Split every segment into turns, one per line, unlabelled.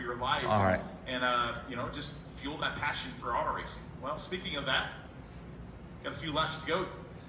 your life.
All right.
And, you know, just fuel that passion for auto racing. Well, speaking of that, got a few laps to go.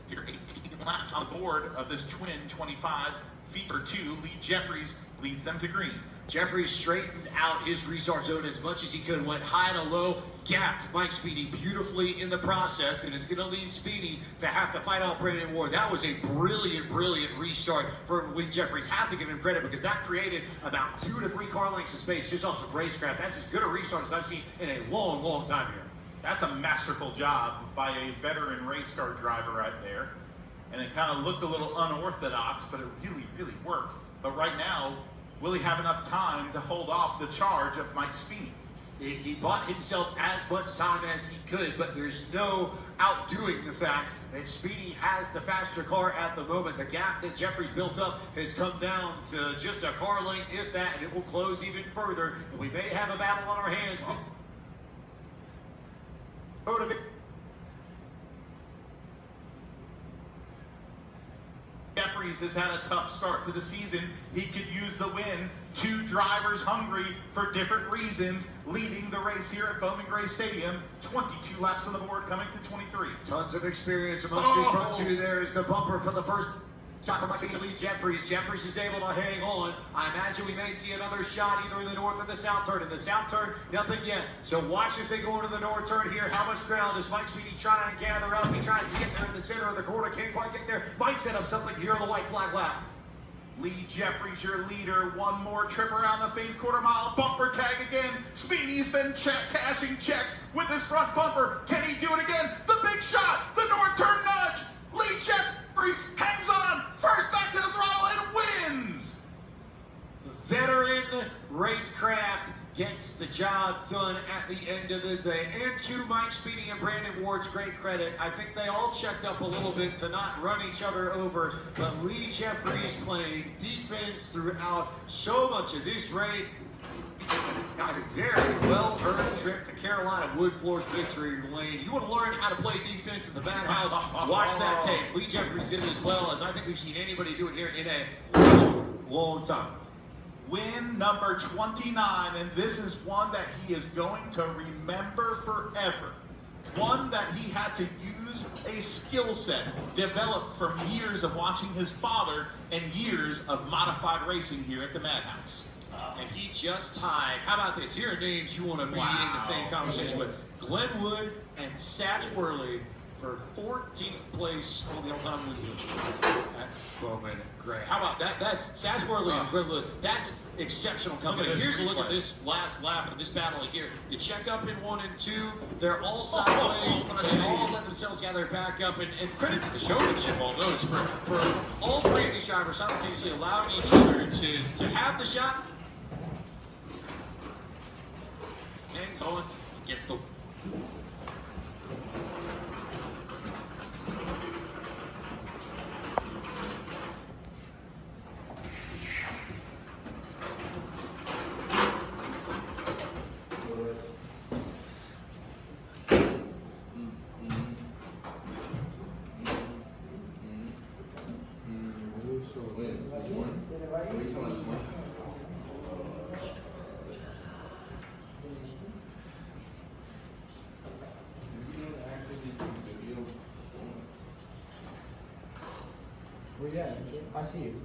Here, 18 laps on the board of this twin 25 feature 2. Lee Jeffries leads them to green.
Jeffries straightened out his restart zone as much as he could, went high and low, gapped Mike Speedy beautifully in the process, and is going to lead Speedy to have to fight out Brandon Ward. That was a brilliant, brilliant restart for Lee Jeffries. Have to give him credit because that created about 2 to 3 car lengths of space just off some racecraft. That's as good a restart as I've seen in a long, long time here.
That's a masterful job by a veteran race car driver right there. And it kind of looked a little unorthodox, but it really, really worked. But right now, will he have enough time to hold off the charge of Mike Speedy?
He bought himself as much time as he could, but there's no outdoing the fact that Speedy has the faster car at the moment. The gap that Jeffries built up has come down to just a car length, if that, and it will close even further. And we may have a battle on our hands.
Jeffries has had a tough start to the season. He could use the win. 2 drivers hungry for different reasons, leading the race here at Bowman Gray Stadium. 22 laps on the board, coming to 23.
Tons of experience amongst these front 2. There is the bumper for the first shot from Lee Jeffries. Jeffries is able to hang on. I imagine we may see another shot either in the north or the south turn. In the south turn, nothing yet. So watch as they go into the north turn here. How much ground does Mike Speedy try and gather up? He tries to get there in the center of the corner. Can't quite get there. Might set up something here on the white flag lap.
Lee Jeffries, your leader. One more trip around the famed quarter mile. Bumper tag again. Speedy's been cashing checks with his front bumper. Can he do it again? The big shot. The north turn nudge. Lee Jeffries hangs on. First back to the throttle and wins.
The veteran racecraft gets the job done at the end of the day. And to Mike Speedy and Brandon Ward's great credit, I think they all checked up a little bit to not run each other over. But Lee Jeffries playing defense throughout so much of this race. Guys, a very well-earned trip to Carolina Wood Floors victory lane. You want to learn how to play defense in the Madhouse? Watch that tape. Lee Jeffries did it as well as I think we've seen anybody do it here in a long, long time.
Win number 29, and this is one that he is going to remember forever. One that he had to use a skill set developed from years of watching his father and years of modified racing here at the Madhouse.
And he just tied. How about this? Here are names you want to be in the same conversation with. Glenn Wood and Satch Worley for 14th place on the all-time losing at Bowman Gray. How about that? That's Satch Worley and Glenn Wood. That's exceptional company. Here's a look at this last lap of this battle here. The check up in 1 and 2. They're all sideways. They all let themselves gather back up. And credit to the showmanship almost for all 3 of these drivers simultaneously allowing each other to have the shot. Hangs on, gets the
Well, yeah, I see you.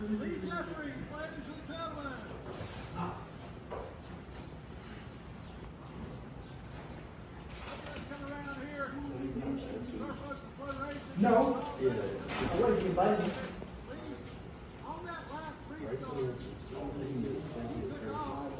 Lee Jeffries, ladies and gentlemen. Come around here.
No. What did you invite me?
On that last restart, you took off.